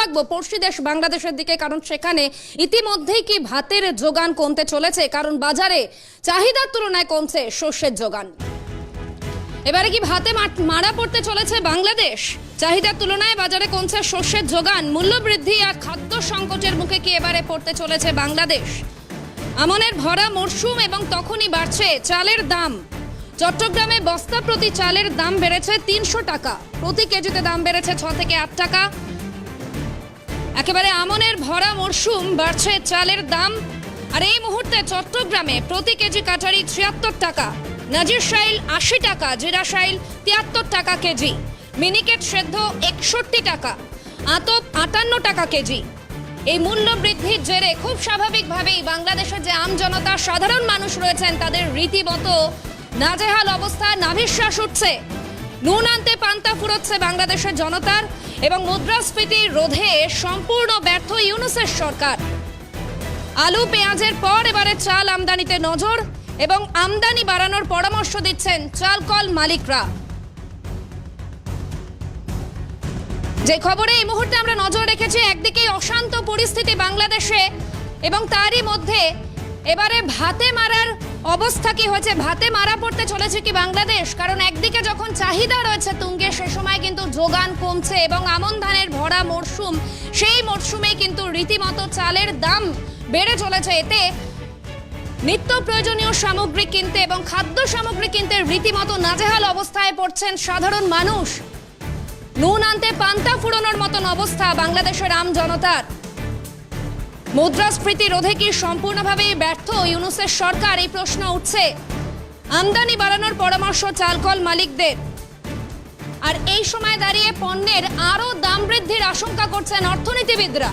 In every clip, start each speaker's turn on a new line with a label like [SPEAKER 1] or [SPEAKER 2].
[SPEAKER 1] রাখবো পড়শি দেশ বাংলাদেশের দিকে, কারণ সেখানে ইতিমধ্যেই কি ভাতের যোগান কমতে চলেছে, কারণ বাজারে চাহিদার তুলনায় কমছে শস্যের যোগান। এবারে কি ভাতে মারা পড়তে চলেছে বাংলাদেশ? চাহিদার তুলনায় বাজারে কমছে শস্যের যোগান, মূল্যবৃদ্ধি আর খাদ্য সংকটের মুখে কি এবারে পড়তে চলেছে বাংলাদেশ? আমনের ভরা মরশুম এবং তখনই বাড়ছে চালের দাম। চট্টগ্রামে বস্তা প্রতি চালের দাম বেড়েছে 300 টাকা, প্রতি কেজিতে দাম বেড়েছে 6 থেকে 8 টাকা। একেবারে আমনের ভরা মরশুম, বাড়ছে চালের দাম। আর এই মুহূর্তে চট্টগ্রামে প্রতি কেজি কাটারি 76 টাকা, নাজিরশাইল 80 টাকা, জিরাশাইল 73 টাকা কেজি, মিনিকেট সেদ্ধ 61 টাকা, আতপ 58 টাকা কেজি। এই মূল্য বৃদ্ধির জেরে খুব স্বাভাবিকভাবেই বাংলাদেশের যে আমজনতা, সাধারণ মানুষ রয়েছেন, তাদের রীতিমতো নাজেহাল অবস্থা, নাভিশ্বাস উঠছে। নুন আনতে পান্তা ফুরোচ্ছে বাংলাদেশের জনতার, এবং মুদ্রাস্ফীতি রোধে সম্পূর্ণ ব্যর্থ ইউনূসের সরকার। আলু পেঁয়াজের পর এবারে চাল আমদানিতে নজর, এবং আমদানি বাড়ানোর পরামর্শ দিচ্ছেন চাল কল মালিকরা। যে খবরে এই মুহূর্তে আমরা নজর রেখেছি, একদিকে অশান্ত পরিস্থিতি বাংলাদেশে, এবং তারই মধ্যে এবারে ভাতে মারার অবস্থা কি হয়েছে, ভাতে মারা পড়তে চলেছে কি বাংলাদেশ? কারণ একদিকে যখন চাহিদা রয়েছে তুঙ্গে, সে সময় কিন্তু যোগান কমছে, এবং আমন ধানের ভরা মরশুম, সেই মরশুমে কিন্তু রীতিমতো চালের দাম বেড়ে চলেছে। এতে নিত্য প্রয়োজনীয় সামগ্রী কিনতে এবং খাদ্য সামগ্রী কিনতে রীতিমতো নাজেহাল অবস্থায় পড়ছেন সাধারণ মানুষ। নুন আনতে পান্তা ফুরোনোর মতন অবস্থা বাংলাদেশের আম জনতার। মুদ্রাস্ফীতি রোধে কি সম্পূর্ণভাবে ব্যর্থ ইউনূসের সরকার, এই প্রশ্ন উঠছে। আমদানি বাড়ানোর পরামর্শ চালকল মালিকদের। আর এই সময় দাঁড়িয়ে পণ্যের আরো দাম বৃদ্ধির আশঙ্কা করছেন অর্থনীতিবিদরা।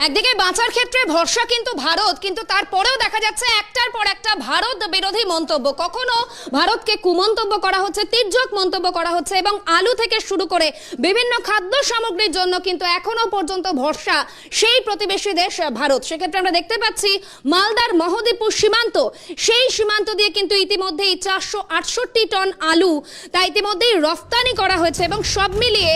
[SPEAKER 1] একদিকে বাঁচার ক্ষেত্রে ভরসা কিন্তু ভারত, কিন্তু তারপরেও দেখা যাচ্ছে একটার পর একটা ভারত বিরোধী মন্তব্য। কখনো ভারতকে কুমন্তব্য করা হচ্ছে, তির্যক মন্তব্য করা হচ্ছে, এবং আলু থেকে শুরু করে বিভিন্ন খাদ্য সামগ্রীর জন্য কিন্তু এখনো পর্যন্ত ভরসা সেই প্রতিবেশী দেশ ভারত। সেক্ষেত্রে আমরা দেখতে পাচ্ছি মালদার মহদীপুর সীমান্ত, সেই সীমান্ত দিয়ে কিন্তু ইতিমধ্যেই 468 টন আলু তা ইতিমধ্যেই রফতানি করা হয়েছে। এবং সব মিলিয়ে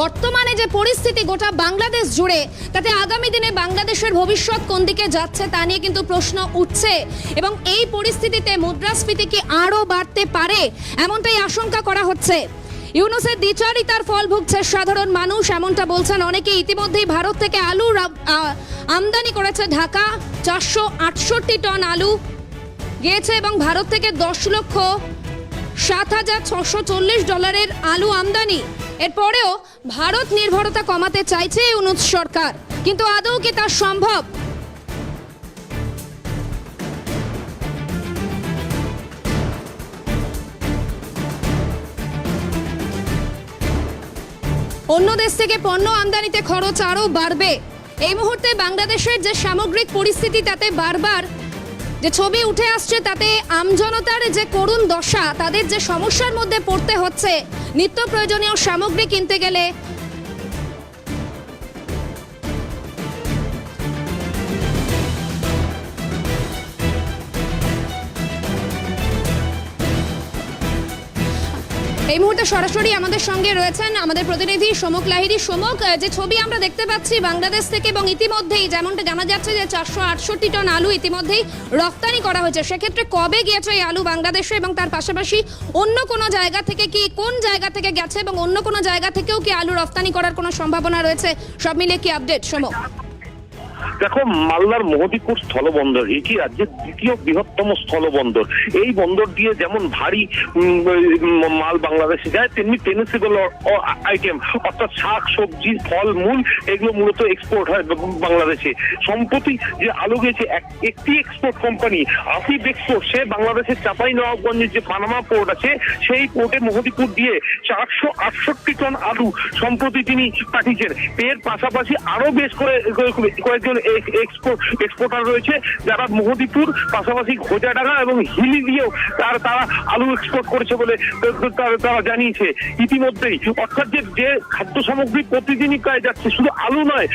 [SPEAKER 1] বর্তমানে যে পরিস্থিতি গোটা বাংলাদেশ জুড়ে, তাতে আগামী দিনে বাংলাদেশের ভবিষ্যৎ কোন দিকে যাচ্ছে তা নিয়ে কিন্তু প্রশ্ন উঠছে। এবং এই পরিস্থিতিতে মুদ্রাস্ফীতি কি আরো বাড়তে পারে, এমনটাই আশঙ্কা করা হচ্ছে। ইউনূসের দ্বিচারিতার ফল ভুগছে সাধারণ মানুষ, এমনটা বলছেন অনেকে। ইতিমধ্যেই ভারত থেকে আলু আমদানি করেছে ঢাকা, 468 টন আলু গিয়েছে, এবং ভারত থেকে 10,07,640 ডলারের আলু আমদানি। এরপরেও ভারত নির্ভরতা কমাতে চাইছে ইউনূস সরকার, কিন্তু আদৌ কি তা সম্ভব? অন্য দেশ থেকে পণ্য আমদানিতে খরচ আরো বাড়বে। এই মুহূর্তে বাংলাদেশের যে সামগ্রিক পরিস্থিতি, তাতে বারবার যে ছবি উঠে আসছে, তাতে আমজনতার যে করুণ দশা, তাদের যে সমস্যার মধ্যে পড়তে হচ্ছে নিত্য প্রয়োজনীয় সামগ্রী কিনতে গেলে। এই মুহূর্তে সরাসরি আমাদের সঙ্গে রয়েছেন আমাদের প্রতিনিধি সমক লাহিড়ী। সমক, যে ছবি আমরা দেখতে পাচ্ছি বাংলাদেশ থেকে, এবং ইতিমধ্যেই যেমনটা জানা যাচ্ছে যে 468 টন আলু ইতিমধ্যেই রফতানি করা হয়েছে, সেক্ষেত্রে কবে গিয়েছে এই আলু বাংলাদেশে, এবং তার পাশাপাশি অন্য কোনো জায়গা থেকে কি, কোন জায়গা থেকে গেছে, এবং অন্য কোনো জায়গা থেকেও কি আলু রফতানি করার কোনো সম্ভাবনা রয়েছে, সব মিলিয়ে কি আপডেট সমক?
[SPEAKER 2] দেখো, মালদার মহদীপুর স্থলবন্দর এটি রাজ্যের দ্বিতীয় বৃহত্তম স্থলবন্দর। এই বন্দর দিয়ে যেমন ভারী মাল বাংলাদেশে যায়, তেমনি পেনিসিবল আইটেম অর্থাৎ শাক সবজি ফল মূল এগুলো মূলত এক্সপোর্ট হয় বাংলাদেশে। সম্প্রতি যে আলু গেছে একটি এক্সপোর্ট কোম্পানি আসিফ এক্সপোর্ট, সে বাংলাদেশের চাঁপাইনবাবগঞ্জের যে পানামা পোর্ট আছে, সেই পোর্টে মহদীপুর দিয়ে 468 টন আলু সম্প্রতি তিনি পাঠিয়েছেন। এর পাশাপাশি আরো বেশ কয়েকজন এক্সপোর্টার রয়েছে, যারা মোহদীপুর পাশাপাশি ঘোজাডাঙ্গা এবং হিলি দিয়েও তারা আলু এক্সপোর্ট করেছে বলে তারা জানিয়েছে ইতিমধ্যেই। অর্থাৎ যে খাদ্য সামগ্রী প্রতিদিনই প্রায় যাচ্ছে, শুধু আলু নয়,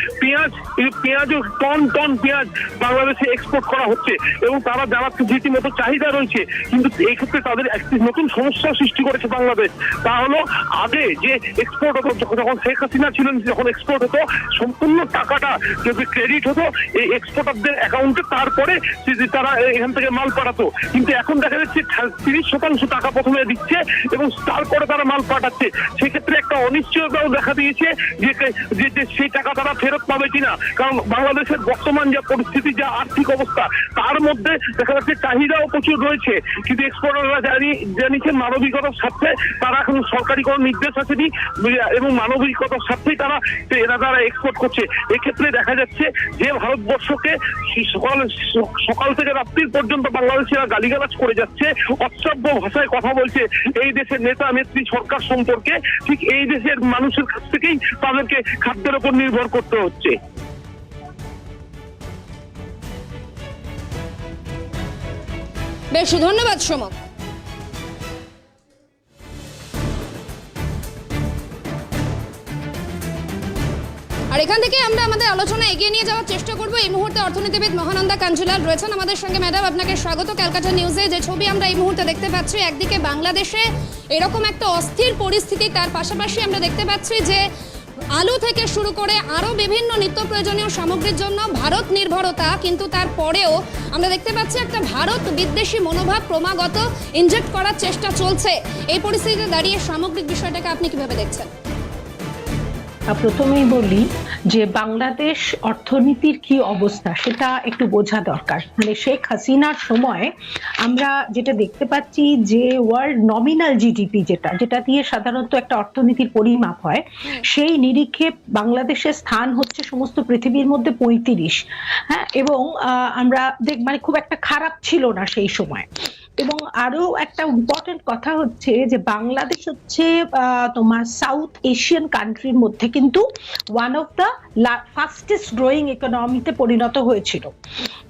[SPEAKER 2] পেঁয়াজও টন টন পেঁয়াজ বাংলাদেশে এক্সপোর্ট করা হচ্ছে এবং তারা জানাচ্ছে রীতিমতো চাহিদা রয়েছে। কিন্তু এই ক্ষেত্রে তাদের একটি নতুন সমস্যার সৃষ্টি করেছে বাংলাদেশ। তা হলো আগে যে এক্সপোর্ট হতো, যখন শেখ হাসিনা ছিলেন যখন এক্সপোর্ট হতো সম্পূর্ণ টাকাটা যদি ক্রেডিট হতো এই এক্সপোর্টারদের অ্যাকাউন্টে, তারপরে তারা এখান থেকে মাল পাঠাতো। কিন্তু এখন দেখা যাচ্ছে 30% টাকা প্রথমে দিচ্ছে এবং তারপরে তারা মাল পাঠাচ্ছে। সেক্ষেত্রে একটা অনিশ্চয়তাও দেখা দিয়েছে যে সেই টাকা তারা ফেরত পাবে কিনা, কারণ বাংলাদেশের বর্তমান যা পরিস্থিতি, যা আর্থিক অবস্থা, তার মধ্যে দেখা যাচ্ছে চাহিদাও প্রচুর রয়েছে। কিন্তু এক্সপোর্টাররা জানিয়েছেন মানবিকতার স্বার্থে তারা এখন সরকারি কোনো নির্দেশ আসেনি এবং মানবিকতার স্বার্থেই তারা এক্সপোর্ট করছে। এক্ষেত্রে দেখা যাচ্ছে যে ভারতবর্ষকে সকাল থেকে রাত্রির পর্যন্ত বাংলাদেশিরা গালিগালাজ করে যাচ্ছে, অশ্রাব্য ভাষায় কথা বলছে এই দেশের নেতা নেত্রী সরকার সম্পর্কে, ঠিক এই দেশের মানুষের কাছ থেকেই তাদেরকে খাদ্যের উপর নির্ভর করতে হচ্ছে।
[SPEAKER 1] বেশ, ধন্যবাদ সমক। আর এখান থেকে আমরা আমাদের আলোচনা এগিয়ে নিয়ে যাওয়ার চেষ্টা করব। এই মুহূর্তে অর্থনীতিবিদ মহানন্দা কাঞ্জিলাল রয়েছেন আমাদের সঙ্গে। ম্যাডাম, আপনাকে স্বাগত ক্যালকাটা নিউজে। যে ছবি আমরা এই মুহূর্তে দেখতে পাচ্ছি, একদিকে বাংলাদেশে এরকম একটা অস্থির পরিস্থিতি, তার পাশাপাশি আমরা দেখতে পাচ্ছি যে আলু থেকে শুরু করে আরো বিভিন্ন নিত্য প্রয়োজনীয় সামগ্রীর জন্য ভারত নির্ভরতা, কিন্তু তারপরেও আমরা দেখতে পাচ্ছি একটা ভারত বিদ্বেষী মনোভাব ক্রমাগত ইনজেক্ট করার চেষ্টা চলছে। এই পরিস্থিতিতে দাঁড়িয়ে সামগ্রিক বিষয়টাকে আপনি কিভাবে দেখছেন?
[SPEAKER 3] প্রথমেই বলি যে বাংলাদেশ অর্থনীতির কি অবস্থা সেটা একটু বোঝা দরকার। মানে শেখ হাসিনার সময় আমরা যেটা দেখতে পাচ্ছি যে ওয়ার্ল্ড নমিনাল জিডিপি যেটা দিয়ে সাধারণত একটা অর্থনীতির পরিমাপ হয়, সেই নিরিখে বাংলাদেশের স্থান হচ্ছে সমস্ত পৃথিবীর মধ্যে 35। হ্যাঁ, এবং আমরা মানে খুব একটা খারাপ ছিল না সেই সময়। এবং আরো একটা ইম্পর্টেন্ট কথা হচ্ছে যে বাংলাদেশ হচ্ছে তোমার সাউথ এশিয়ান কান্ট্রির মধ্যে কিন্তু one of the fastest growing ইকোনমিতে পরিণত হয়েছিল।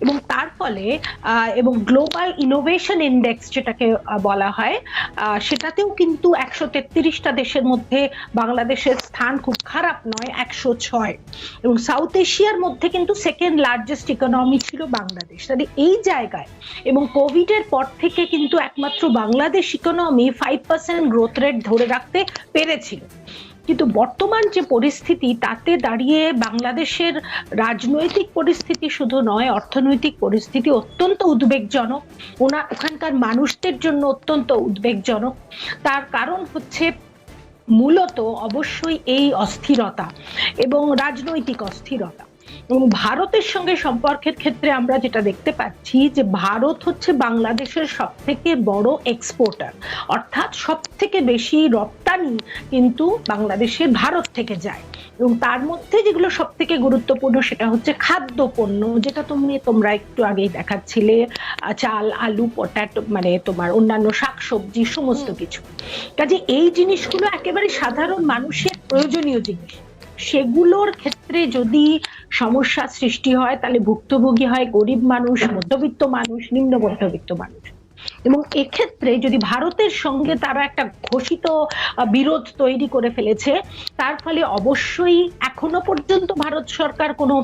[SPEAKER 3] এবং তার ফলে এবং গ্লোবাল ইনোভেশন ইন্ডেক্স যেটাকে বলা হয়, সেটাতেও কিন্তু 133টা দেশের মধ্যে বাংলাদেশের স্থান খুব খারাপ নয়, 106। এবং সাউথ এশিয়ার মধ্যে কিন্তু সেকেন্ড লার্জেস্ট ইকোনমি ছিল বাংলাদেশ। তাহলে এই জায়গায় এবং কোভিডের পর থেকে কিন্তু একমাত্র বাংলাদেশ ইকোনমি 5% গ্রোথ রেট ধরে রাখতে পেরেছিল। কিন্তু বর্তমান যে পরিস্থিতি, তাতে দাঁড়িয়ে বাংলাদেশের রাজনৈতিক পরিস্থিতি শুধু নয়, অর্থনৈতিক পরিস্থিতি অত্যন্ত উদ্বেগজনক। ওখানকার মানুষদের জন্য অত্যন্ত উদ্বেগজনক। তার কারণ হচ্ছে মূলত অবশ্যই এই অস্থিরতা এবং রাজনৈতিক অস্থিরতা। এবং ভারতের সঙ্গে সম্পর্কের ক্ষেত্রে আমরা যেটা দেখতে পাচ্ছি যে ভারত হচ্ছে বাংলাদেশের সব থেকে বড় এক্সপোর্টার, অর্থাৎ সব থেকে বেশি রপ্তানি কিন্তু বাংলাদেশের ভারত থেকে যায়। এবং তার মধ্যে যেগুলো সব থেকে গুরুত্বপূর্ণ সেটা হচ্ছে খাদ্যপণ্য, যেটা তোমরা একটু আগেই দেখাচ্ছিলে, চাল, আলু, পটাটো, মানে তোমার অন্যান্য শাকসবজি, সমস্ত কিছু। কাজে এই জিনিসগুলো একেবারে সাধারণ মানুষের প্রয়োজনীয় জিনিস। সেগুলোর ক্ষেত্রে যদি সমস্যা সৃষ্টি হয় তাহলে ভুক্তভোগী হয় গরিব মানুষ, মধ্যবিত্ত মানুষ, নিম্ন মধ্যবিত্ত মানুষ। এবং এক্ষেত্রে যদি ভারতের সঙ্গে তারা একটা ঘোষিত বিরোধ তৈরি করে ফেলেছে, তার ফলে অবশ্যই এখনো পর্যন্ত ভারত সরকার কোনো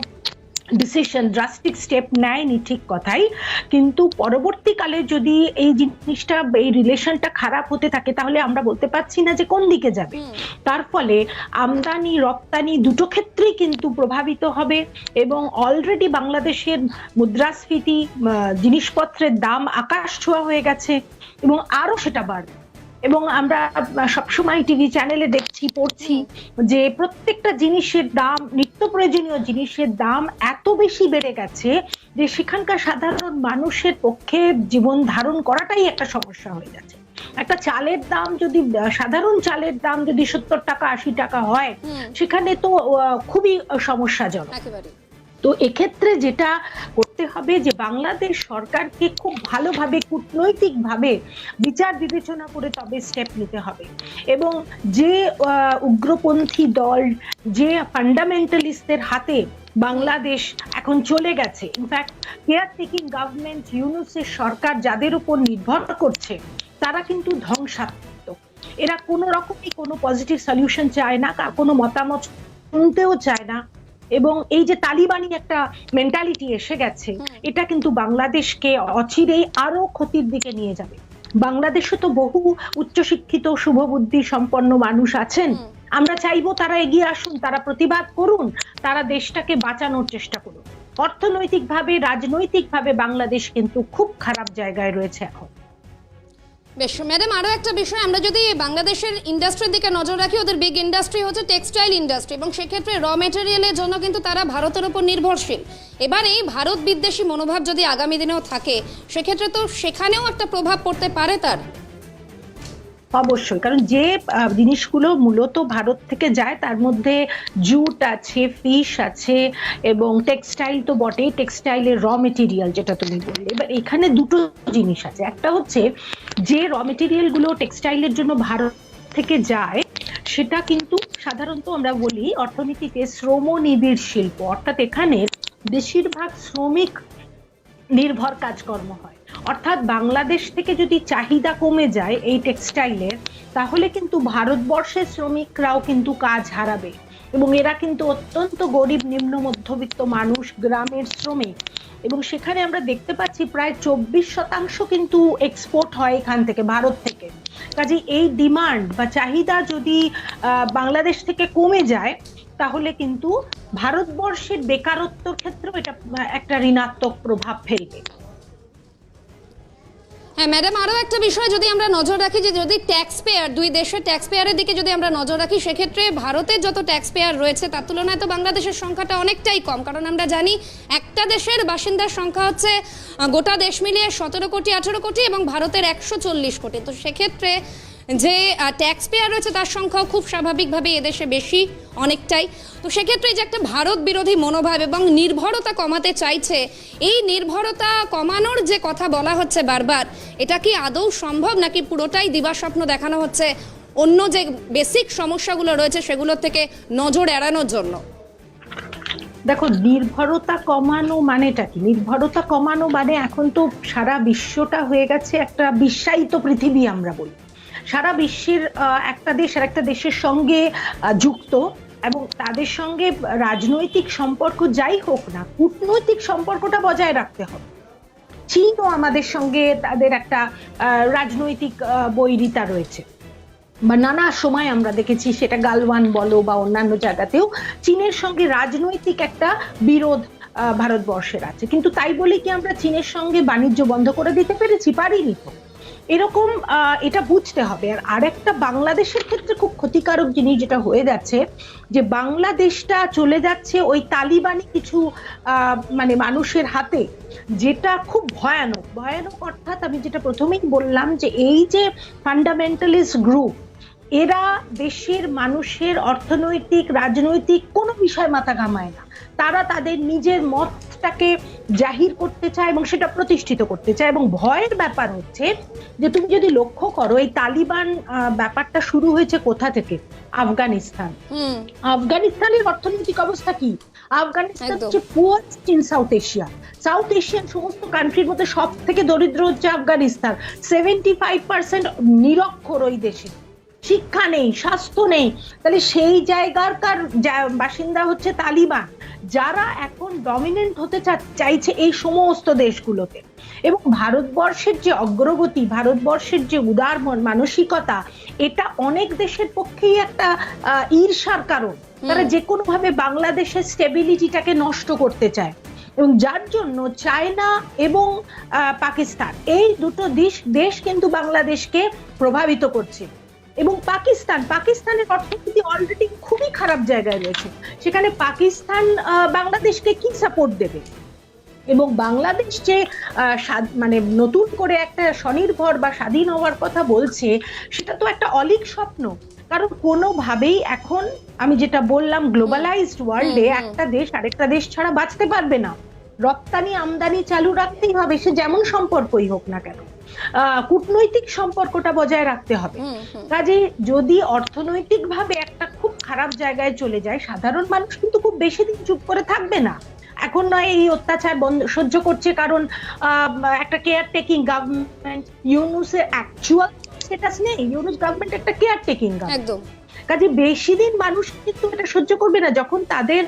[SPEAKER 3] ডিসিশন, ড্রাস্টিক স্টেপ নেয়নি, ঠিক কথাই। কিন্তু পরবর্তীকালে যদি এই জিনিসটা, এই রিলেশনটা খারাপ হতে থাকে, তাহলে আমরা বলতে পারছি না যে কোন দিকে যাবে। তার ফলে আমদানি রপ্তানি দুটো ক্ষেত্রেই কিন্তু প্রভাবিত হবে। এবং অলরেডি বাংলাদেশের মুদ্রাস্ফীতি, জিনিসপত্রের দাম আকাশ ছোঁয়া হয়ে গেছে এবং আরো সেটা বাড়বে। এবং আমরা সবসময় টিভি চ্যানেলে দেখছি, পড়ছি যে প্রত্যেকটা জিনিসের দাম, নিত্য প্রয়োজনীয় জিনিসের দাম এত বেশি বেড়ে গেছে যে সেখানকার সাধারণ মানুষের পক্ষে জীবন ধারণ করাটাই একটা সমস্যা হয়ে যাচ্ছে। একটা চালের দাম যদি, সাধারণ চালের দাম যদি 70 টাকা 80 টাকা হয়, সেখানে তো খুবই সমস্যাজনক। তো এক্ষেত্রে যেটা করতে হবে যে বাংলাদেশ সরকারকে খুব ভালোভাবে কূটনৈতিকভাবে বিচার বিবেচনা করে তবে স্টেপ নিতে হবে। এবং যে উগ্রপন্থী দল, যে ফান্ডামেন্টালিস্টদের হাতে বাংলাদেশ এখন চলে গেছে। ইনফ্যাক্ট কেয়ার টেকিং গভর্নমেন্ট, ইউনূসের সরকার যাদের উপর নির্ভর করছে তারা কিন্তু ধ্বংসাত্মক। এরা কোনো রকমই কোনো পজিটিভ সলিউশন চায় না, কার কোনো মতামত শুনতেও চায় না। এবং এই যে তালিবানি একটা মেন্টালিটি এসে গেছে, এটা কিন্তু বাংলাদেশকে অচিরেই আরো ক্ষতির দিকে নিয়ে যাবে। বাংলাদেশে তো বহু উচ্চশিক্ষিত শুভবুদ্ধি সম্পন্ন মানুষ আছেন, আমরা চাইবো তারা এগিয়ে আসুন, তারা প্রতিবাদ করুন, তারা দেশটাকে বাঁচানোর চেষ্টা করুন। অর্থনৈতিকভাবে, রাজনৈতিকভাবে বাংলাদেশ কিন্তু খুব খারাপ জায়গায় রয়েছে এখন।
[SPEAKER 1] বেশ ম্যাডাম, আরো একটা বিষয়, আমরা যদি বাংলাদেশের ইন্ডাস্ট্রির দিকে নজর রাখি, ওদের বিগ ইন্ডাস্ট্রি হচ্ছে টেক্সটাইল ইন্ডাস্ট্রি, এবং সেক্ষেত্রে র মেটেরিয়ালের জন্য কিন্তু তারা ভারতের উপর নির্ভরশীল। এবার এই ভারত বিদ্বেষী মনোভাব যদি আগামী দিনেও থাকে, সেক্ষেত্রে তো সেখানেও একটা প্রভাব পড়তে পারে তার।
[SPEAKER 3] অবশ্যই, কারণ যে জিনিসগুলো মূলত ভারত থেকে যায় তার মধ্যে জুট আছে, ফিশ আছে, এবং টেক্সটাইল তো বটেই, টেক্সটাইলের র মেটেরিয়াল যেটা তুমি বললে। এবার এখানে দুটো জিনিস আছে, একটা হচ্ছে যে র মেটেরিয়াল গুলো টেক্সটাইলের জন্য ভারত থেকে যায় সেটা কিন্তু সাধারণত আমরা বলি অর্থনীতিতে শ্রমনিবিড় শিল্প, অর্থাৎ এখানে বেশিরভাগ শ্রমিক নির্ভর কাজকর্ম হয়। অর্থাৎ বাংলাদেশ থেকে যদি চাহিদা কমে যায় এই টেক্সটাইলের, তাহলে কিন্তু ভারতবর্ষের শ্রমিকরাও কিন্তু কাজ হারাবে, এবং এরা কিন্তু অত্যন্ত গরিব নিম্ন মধ্যবিত্ত মানুষ, গ্রামের শ্রমিক। এবং সেখানে আমরা দেখতে পাচ্ছি প্রায় 24% কিন্তু এক্সপোর্ট হয় এখান থেকে, ভারত থেকে। কাজে এই ডিমান্ড বা চাহিদা যদি বাংলাদেশ থেকে কমে যায়, তাহলে কিন্তু ভারতবর্ষের বেকারত্বের ক্ষেত্রেও এটা একটা ঋণাত্মক প্রভাব ফেলবে।
[SPEAKER 1] হ্যাঁ ম্যাডাম, আরও একটা বিষয় যদি আমরা নজর রাখি, যে যদি ট্যাক্স পেয়ার, দুই দেশের ট্যাক্স পেয়ারের দিকে যদি আমরা নজর রাখি, সেক্ষেত্রে ভারতের যত ট্যাক্স পেয়ার রয়েছে তার তুলনায় তো বাংলাদেশের সংখ্যাটা অনেকটাই কম। কারণ আমরা জানি একটা দেশের বাসিন্দার সংখ্যা হচ্ছে গোটা দেশ মিলিয়ে 17 কোটি 18 কোটি, এবং ভারতের 140 কোটি। তো সেক্ষেত্রে যে ট্যাক্স পেয়ার রয়েছে তার সংখ্যাও খুব স্বাভাবিকভাবে এদেশে বেশি অনেকটাই। তো সেক্ষেত্রে যে একটা ভারত বিরোধী মনোভাব এবং নির্ভরতা কমাতে চাইছে, এই নির্ভরতা কমানোর যে কথা বলা হচ্ছে বারবার, এটা কি আদৌ সম্ভব, নাকি পুরোটাই দিবাস্বপ্ন দেখানো হচ্ছে অন্য যে বেসিক সমস্যাগুলো রয়েছে সেগুলোর থেকে নজর এড়ানোর জন্য?
[SPEAKER 3] দেখো, নির্ভরতা কমানো মানেটা কি? নির্ভরতা কমানো মানে এখন তো সারা বিশ্বটা হয়ে গেছে একটা বিশ্বায়িত পৃথিবী, আমরা বলি সারা বিশ্বের একটা দেশ আর একটা দেশের সঙ্গে যুক্ত, এবং তাদের সঙ্গে রাজনৈতিক সম্পর্ক যাই হোক না, কূটনৈতিক সম্পর্কটা বজায় রাখতে হবে। চীনও আমাদের সঙ্গে তাদের একটা রাজনৈতিক বৈরিতা রয়েছে, বা নানা সময় আমরা দেখেছি, সেটা গালওয়ান বলো বা অন্যান্য জায়গাতেও চীনের সঙ্গে রাজনৈতিক একটা বিরোধ ভারতবর্ষের আছে। কিন্তু তাই বলে কি আমরা চীনের সঙ্গে বাণিজ্য বন্ধ করে দিতে পেরেছি? পারিনি তো। এরকম এটা বুঝতে হবে। আর আরেকটা বাংলাদেশের ক্ষেত্রে খুব ক্ষতিকারক জিনিস যেটা হয়ে যাচ্ছে, যে বাংলাদেশটা চলে যাচ্ছে ওই তালিবানি কিছু মানে মানুষের হাতে, যেটা খুব ভয়ানক। ভয়ানক অর্থাৎ আমি যেটা প্রথমেই বললাম, যে এই যে ফান্ডামেন্টালিস্ট গ্রুপ, এরা দেশের মানুষের অর্থনৈতিক, রাজনৈতিক কোনো বিষয় মাথা ঘামায় না। তারা তাদের নিজের মতটাকে জাহির করতে চায় এবং সেটা প্রতিষ্ঠিত করতে চায়। এবং ভয়ের ব্যাপার হচ্ছে যে তুমি যদি লক্ষ্য করো, এই তালিবান ব্যাপারটা শুরু হয়েছে কোথা থেকে? আফগানিস্তান। আফগানিস্তানের অর্থনৈতিক অবস্থা কি? আফগানিস্তান হচ্ছে poorest in south Asia. South Asian সমস্ত কান্ট্রির মধ্যে সব থেকে দরিদ্র হচ্ছে আফগানিস্তান। 75% নিরক্ষর ওই দেশে, শিক্ষা নেই, স্বাস্থ্য নেই। তাহলে সেই জায়গাকার বাসিন্দা হচ্ছে তালিবান, যারা এখন ডমিনেন্ট হতে চাইছে এই সমস্ত দেশগুলোতে। এবং ভারতবর্ষের যে অগ্রগতি, ভারতবর্ষের যে উদার মানসিকতা, এটা অনেক দেশের পক্ষেই একটা ঈর্ষার কারণ। তারা যে কোনো ভাবে বাংলাদেশের স্টেবিলিটিটাকে নষ্ট করতে চায়, এবং যার জন্য চায়না এবং পাকিস্তান, এই দুটো দেশ কিন্তু বাংলাদেশকে প্রভাবিত করছে। এবং পাকিস্তানের অর্থনীতি অলরেডি খুবই খারাপ জায়গায় রয়েছে। সেখানে পাকিস্তান বাংলাদেশকে কি সাপোর্ট দেবে? এবং বাংলাদেশ যে মানে নতুন করে একটা স্বনির্ভর বা স্বাধীন হওয়ার কথা বলছে, সেটা তো একটা অলীক স্বপ্ন। কারণ কোনোভাবেই এখন আমি যেটা বললাম, গ্লোবালাইজড ওয়ার্ল্ডে একটা দেশ আরেকটা দেশ ছাড়া বাঁচতে পারবে না। রপ্তানি আমদানি চালু রাখতেই হবে, সে যেমন সম্পর্কই হোক না কেন। কূটনৈতিক সম্পর্কটা বজায় রাখতে হবে। কাজে যদি অর্থনৈতিকভাবে একটা খুব খারাপ জায়গায় চলে যায়, সাধারণ মানুষ কিন্তু খুব বেশি দিন চুপ করে থাকবে না। এখন নয় এই অত্যাচার সহ্য করছে কারণ একটা কেয়ার টেকিং গভর্নমেন্ট, ইউনুসের অ্যাকচুয়াল স্ট্যাটাস নেই, ইউনুস গভর্নমেন্ট একটা কেয়ার টেকিং গভর্নমেন্ট।
[SPEAKER 1] একদম।
[SPEAKER 3] কাজে বেশি দিন মানুষ কিন্তু এটা সহ্য করবে না। যখন তাদের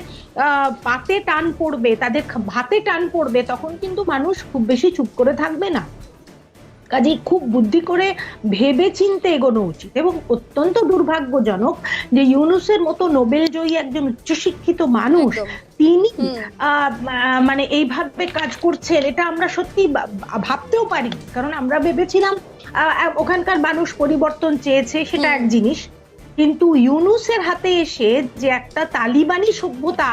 [SPEAKER 3] পাতে টান পড়বে, তাদের ভাতে টান পড়বে, তখন কিন্তু মানুষ খুব বেশি চুপ করে থাকবে না। কাজে খুব বুদ্ধি করে ভেবে চিন্তে এগোনো উচিত। এবং অত্যন্ত দুর্ভাগ্যজনক যে ইউনুসের মতো নোবেল জয়ী একজন উচ্চশিক্ষিত মানুষ তিনি মানে এইভাবে কাজ করছেন, এটা আমরা সত্যি ভাবতেও পারি। কারণ আমরা ভেবেছিলাম ওখানকার মানুষ পরিবর্তন চেয়েছে, সেটা এক জিনিস, কিন্তু ইউনুসের হাতে এসে যে একটা তালিবানি সভ্যতা,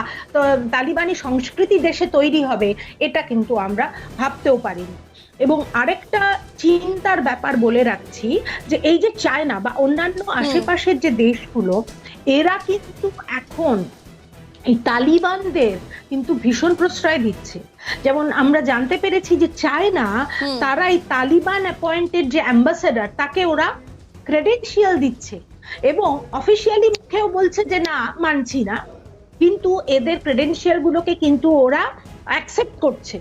[SPEAKER 3] তালিবানি সংস্কৃতি দেশে তৈরি হবে, এটা কিন্তু আমরা ভাবতেও পারিনি। এবং আরেকটা চিন্তার ব্যাপার বলে রাখছি যে এই যে চায়না বা অন্যান্য আশেপাশের যে দেশগুলো, এরা কিন্তু এখন এই তালিবানদের কিন্তু ভীষণ প্রশ্রয় দিচ্ছে। যেমন আমরা জানতে পেরেছি যে চায়না তারা এই তালিবান অ্যাপয়েন্টেড যে অ্যাম্বাসেডার, তাকে ওরা ক্রেডেনশিয়াল দিচ্ছে এবং অফিসিয়ালি মুখেও বলছে যে না, মানছি না, কিন্তু এদের ক্রেডেনশিয়াল গুলোকে কিন্তু ওরা অ্যাকসেপ্ট করছে।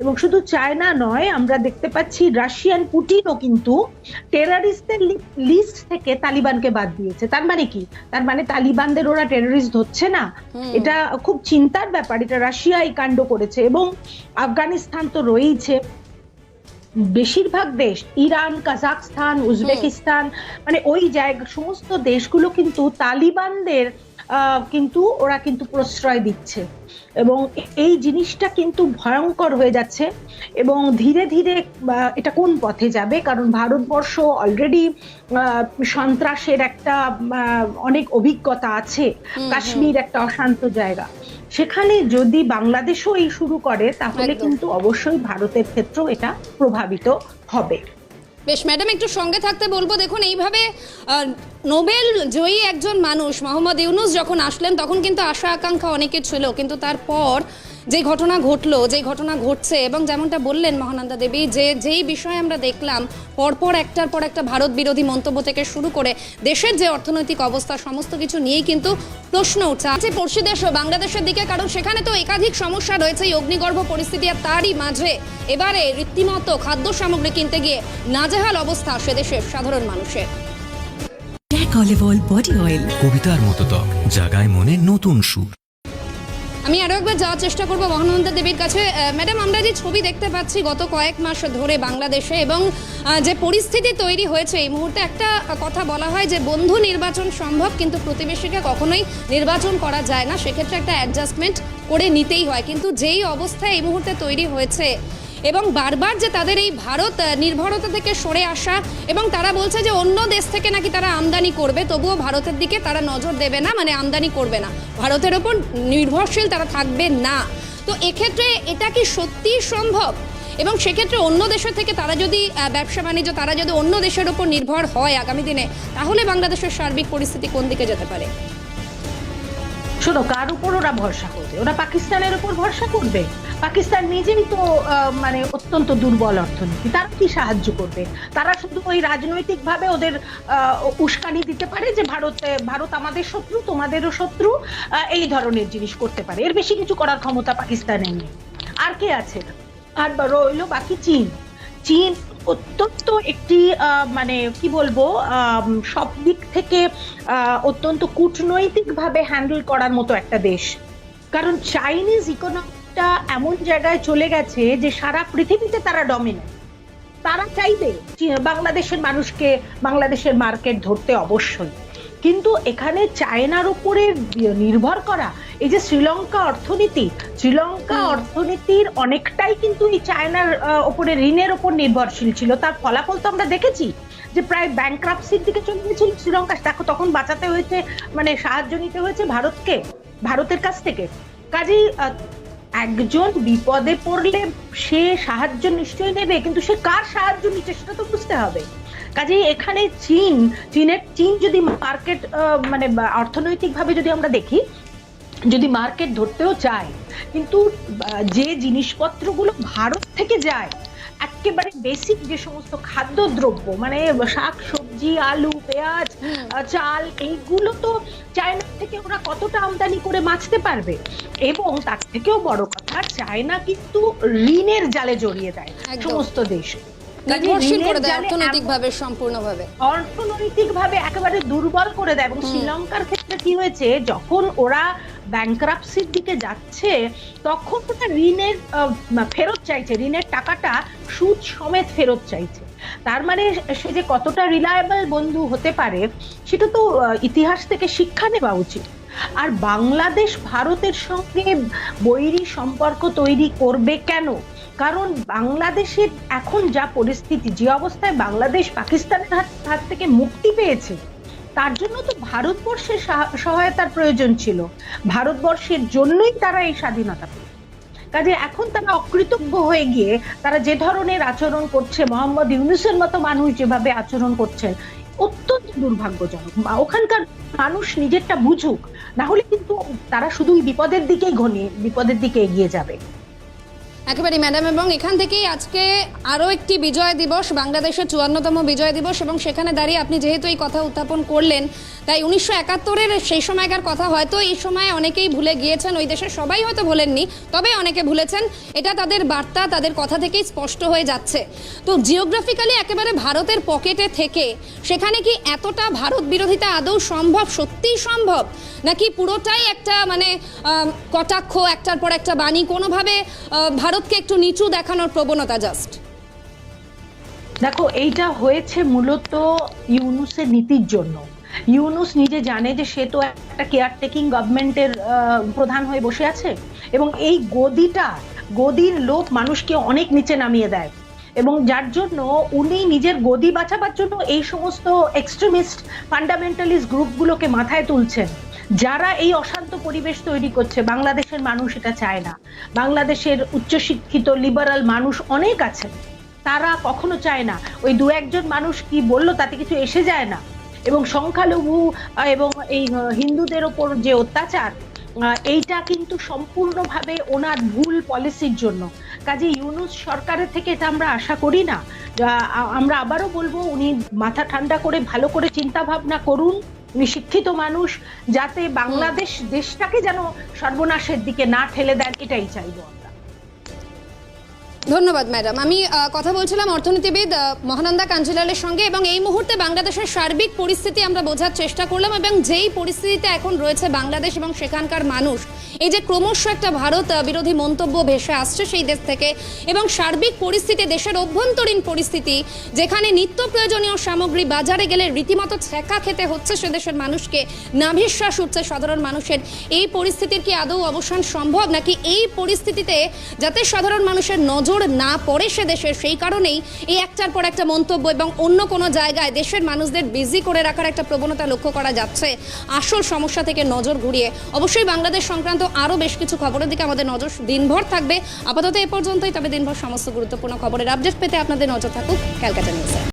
[SPEAKER 3] এবং শুধু চায়না নয়, আমরা দেখতে পাচ্ছি রাশিয়ান পুটিনও কিন্তু টেররিস্টদের লিস্ট থেকে তালিবানকে বাদ দিয়েছে। তার মানে কি? তার মানে তালিবানদের ওরা টেররিস্ট ধরছে না। এটা খুব চিন্তার ব্যাপার। এটা রাশিয়া এই কাণ্ড করেছে। এবং আফগানিস্তান তো রয়েইছে, বেশিরভাগ দেশ, ইরান, কাজাকস্তান, উজবেকিস্তান, মানে ওই জায়গা সমস্ত দেশগুলো কিন্তু তালিবানদের কিন্তু ওরা কিন্তু প্রশ্রয় দিচ্ছে। এবং এই জিনিসটা কিন্তু ভয়ঙ্কর হয়ে যাচ্ছে এবং ধীরে ধীরে এটা কোন পথে যাবে? কারণ ভারতবর্ষ অলরেডি সন্ত্রাসের একটা অনেক অভিজ্ঞতা আছে, কাশ্মীর একটা অশান্ত জায়গা, সেখানে যদি বাংলাদেশও এই শুরু করে তাহলে কিন্তু অবশ্যই ভারতের ক্ষেত্রেও এটা প্রভাবিত হবে।
[SPEAKER 1] বেশ ম্যাডাম, একটু সঙ্গে থাকতে বলবো। দেখুন, এইভাবে নোবেল জয়ী একজন মানুষ মোহাম্মদ ইউনুস যখন আসলেন তখন কিন্তু আশা আকাঙ্ক্ষা অনেকের ছিল, কিন্তু তারপর যে ঘটনা ঘটলো, যে ঘটনা ঘটছে, এবং যেমনটা বললেন মহানন্দা দেবী, যে যেই বিষয়ে আমরা দেখলাম পরপর একটার পর একটা ভারত বিরোধী মন্তব্য থেকে শুরু করে দেশের যে অর্থনৈতিক অবস্থা, সমস্ত কিছু নিয়েই কিন্তু প্রশ্ন উঠছে আছে পড়শি দেশ বাংলাদেশের দিকে। কারণ সেখানে তো একাধিক সমস্যা রয়েছে, এই অগ্নিগর্ভ পরিস্থিতি, আর তারই মাঝে এবারে রীতিমতো খাদ্য সামগ্রী কিনতে গিয়ে নাজেহাল অবস্থা সে দেশের সাধারণ মানুষের।
[SPEAKER 4] অলিভ অয়েল, বডি অয়েল, কবিতার মতো ত্বক, জাগায় মনে নতুন সুর।
[SPEAKER 1] আমি আরো একবার যাওয়ার চেষ্টা করবো মহানন্দা দেবীর কাছে। ম্যাডাম, আমরা যে ছবি দেখতে পাচ্ছি গত কয়েক মাস ধরে বাংলাদেশে, এবং যে পরিস্থিতি তৈরি হয়েছে এই মুহূর্তে, একটা কথা বলা হয় যে বন্ধু নির্বাচন সম্ভব, কিন্তু প্রতিবেশীকে কখনোই নির্বাচন করা যায় না, সেক্ষেত্রে একটা অ্যাডজাস্টমেন্ট করে নিতেই হয়। কিন্তু যেই অবস্থা এই মুহূর্তে তৈরি হয়েছে এবং বারবার যে তাদের এই ভারত নির্ভরতা থেকে সরে আসা, এবং তারা বলছে যে অন্য দেশ থেকে নাকি তারা আমদানি করবে, তবুও ভারতের দিকে তারা নজর দেবে না, মানে আমদানি করবে না, ভারতের ওপর নির্ভরশীল তারা থাকবে না। তো এক্ষেত্রে এটা কি সত্যি সম্ভব? এবং সেক্ষেত্রে অন্য দেশের থেকে তারা যদি ব্যবসা বাণিজ্য, তারা যদি অন্য দেশের ওপর নির্ভর হয় আগামী দিনে, তাহলে বাংলাদেশের সার্বিক পরিস্থিতি কোন দিকে যেতে পারে?
[SPEAKER 3] শোনো, কার উপর ওরা ভরসা করবে? ওরা পাকিস্তানের উপর ভরসা করবে? পাকিস্তান নিজেই তো মানে অত্যন্ত দুর্বল অর্থনীতি, তারা কি সাহায্য করবে? তারা শুধু ওই রাজনৈতিক ভাবে ওদের উস্কানি দিতে পারে যে ভারত আমাদের শত্রু, তোমাদেরও শত্রু, এই ধরনের জিনিস করতে পারে। এর বেশি কিছু করার ক্ষমতা পাকিস্তানের নেই। আর কে আছে? আর রইলো বাকি চীন। চীন অত্যন্ত একটি মানে কি বলবো, সব দিক থেকে অত্যন্ত কূটনৈতিক ভাবে হ্যান্ডেল করার মতো একটা দেশ। কারণ চাইনিজ ইকোনমিটা এমন জায়গায় চলে গেছে যে সারা পৃথিবীতে তারা ডমিনেন্ট। তারা চাইবে বাংলাদেশের মানুষকে, বাংলাদেশের মার্কেট ধরতে অবশ্যই, কিন্তু এখানে চায়নার উপরে নির্ভর করা, এই যে শ্রীলঙ্কা অর্থনীতির অনেকটাই কিন্তু এই চায়নার উপরে ঋণের উপর নির্ভরশীল ছিল। তার ফলাফল তো আমরা দেখেছি যে প্রায় ব্যাংক্রাপসির দিকে চলে গেছিল শ্রীলঙ্কা। দেখো, তখন বাঁচাতে হয়েছে, মানে সাহায্য নিতে হয়েছে ভারতের কাছ থেকে। কাজেই একজন বিপদে পড়লে সে সাহায্য নিশ্চয়ই নেবে, কিন্তু সে কার সাহায্য নিচ্ছে সেটা তো বুঝতে হবে। কাজেই এখানে চীন যদি মার্কেট মানে অর্থনৈতিক ভাবে যদি আমরা দেখি, যদি মার্কেট ধরতেও চায়, কিন্তু যে জিনিসপত্রগুলো ভারত থেকে যায়, একেবারে বেসিক যে সমস্ত খাদ্যদ্রব্য, মানে শাক সবজি সবজি, আলু, পেঁয়াজ, চাল, এইগুলো তো চায়না থেকে ওরা কতটা আমদানি করে বাঁচতে পারবে? এবং তার থেকেও বড় কথা, চায়না কিন্তু ঋণের জালে জড়িয়ে দেয়
[SPEAKER 1] একদম।
[SPEAKER 3] সমস্ত দেশ,
[SPEAKER 1] নির্ভরশীল করে দেয় অর্থনৈতিকভাবে সম্পূর্ণভাবে।
[SPEAKER 3] অর্থনৈতিকভাবে একেবারে দুর্বল করে দেয়। এবং শ্রীলঙ্কার ক্ষেত্রে কি হয়েছে, যখন ওরা ব্যাংক্রাপসির দিকে যাচ্ছে তখন ওরা ঋণের ফেরত চাইছে, ঋণের টাকাটা সুদ সমেত ফেরত চাইছে। তার মানে সে যে কতটা রিলায়েবল বন্ধু হতে পারে সেটা তো ইতিহাস থেকে শিক্ষা নেওয়া উচিত। আর বাংলাদেশ ভারতের সঙ্গে বৈরী সম্পর্ক তৈরি করবে কেন? কারণ বাংলাদেশের এখন যা পরিস্থিতি, যে অবস্থায় বাংলাদেশ পাকিস্তানের হাত থেকে মুক্তি পেয়েছে, তার জন্য তো ভারতবর্ষের সহায়তার প্রয়োজন ছিল। ভারতবর্ষের জন্যই তারা এই স্বাধীনতা পেল। কাজে এখন তারা অকৃতজ্ঞ হয়ে গিয়ে তারা যে ধরনের আচরণ করছে, মোহাম্মদ ইউনূসের মতো মানুষ যেভাবে আচরণ করছেন, অত্যন্ত দুর্ভাগ্যজনক। ওখানকার মানুষ নিজেরটা বুঝুক, না হলে কিন্তু তারা শুধুই বিপদের দিকে এগিয়ে যাবে।
[SPEAKER 1] একেবারে ম্যাডাম, এবং এখান থেকেই আজকে আরও একটি বিজয় দিবস, বাংলাদেশের 54তম বিজয় দিবস, এবং সেখানে দাঁড়িয়ে আপনি যেহেতু এই কথা উত্থাপন করলেন, তাই 1971-এর সেই সময়কার কথা হয়তো এই সময় অনেকেই ভুলে গিয়েছেন, ওই দেশের সবাই হয়তো ভোলেননি, তবে অনেকে ভুলেছেন। এটা তাদের বার্তা, তাদের কথা থেকেই স্পষ্ট হয়ে যাচ্ছে। তো জিওগ্রাফিক্যালি একেবারে ভারতের পকেটে থেকে সেখানে কি এতটা ভারত বিরোধিতা আদৌ সম্ভব, সত্যিই সম্ভব, নাকি পুরোটাই একটা মানে কটাক্ষ, একটার পর একটা বাণী, কোনোভাবে ভারতকে একটু নিচু দেখানোর প্রবণতা জাস্ট?
[SPEAKER 3] দেখো, এইটা হয়েছে মূলত ইউনূসের নীতির জন্য। ইউনূস নিজে জানে যে সে তো একটা কেয়ারটেকিং গভর্নমেন্টের প্রধান হয়ে বসে আছে, এবং এই গদির লোভ মানুষকে অনেক নিচে নামিয়ে দেয়, এবং যার জন্য উনি নিজের গদি বাঁচাবার জন্য এই সমস্ত এক্সট্রিমিস্ট ফান্ডামেন্টালিস্ট গ্রুপগুলোকে মাথায় তুলছেন, যারা এই অশান্ত পরিবেশ তৈরি করছে। বাংলাদেশের মানুষ এটা চায় না। বাংলাদেশের উচ্চশিক্ষিত লিবারাল মানুষ অনেক আছেন, তারা কখনো চায় না। ওই দু একজন মানুষ কি বললো তাতে কিছু এসে যায় না। এবং সংখ্যালঘু এবং এই হিন্দুদের ওপর যে অত্যাচার, এইটা কিন্তু সম্পূর্ণভাবে ওনার ভুল পলিসির জন্য। কাজে ইউনূস সরকারের থেকে এটা আমরা আশা করি না। আমরা আবারও বলবো, উনি মাথা ঠান্ডা করে ভালো করে চিন্তা ভাবনা করুন। উনি শিক্ষিত মানুষ, যাতে বাংলাদেশ দেশটাকে যেন সর্বনাশের দিকে না ঠেলে দেন, এটাই চাইবো আমরা।
[SPEAKER 1] ধন্যবাদ ম্যাডাম। আমি কথা বলছিলাম অর্থনীতিবিদ মহানন্দা কাঞ্জিলালের সঙ্গে, এবং এই মুহূর্তে বাংলাদেশের সার্বিক পরিস্থিতি আমরা বোঝার চেষ্টা করলাম, এবং যেই পরিস্থিতিতে এখন রয়েছে বাংলাদেশ এবং সেখানকার মানুষ, এই যে ক্রমশ একটা ভারত বিরোধী মন্তব্য ভেসে আসছে সেই দেশ থেকে, এবং সার্বিক পরিস্থিতি, দেশের অভ্যন্তরীণ পরিস্থিতি, যেখানে নিত্য প্রয়োজনীয় সামগ্রী বাজারে গেলে রীতিমতো ছ্যাঁকা খেতে হচ্ছে সে দেশের মানুষকে, নাভিশ্বাস উঠছে সাধারণ মানুষের, এই পরিস্থিতির কি আদৌ অবসান সম্ভব, নাকি এই পরিস্থিতিতে যাতে সাধারণ মানুষের নজর না পড়ে সে দেশের, সেই কারণেই এই একটার পর একটা মন্তব্য এবং অন্য কোনো জায়গায় দেশের মানুষদের বিজি করে রাখার একটা প্রবণতা লক্ষ্য করা যাচ্ছে, আসল সমস্যা থেকে নজর ঘুরিয়ে? অবশ্যই বাংলাদেশ সংক্রান্ত আরও বেশ কিছু খবরের দিকে আমাদের নজর দিনভর থাকবে। আপাতত এ পর্যন্তই, তবে দিনভর সমস্ত গুরুত্বপূর্ণ খবরের আপডেট পেতে আপনাদের নজর থাকুক ক্যালকাটা নিউজে।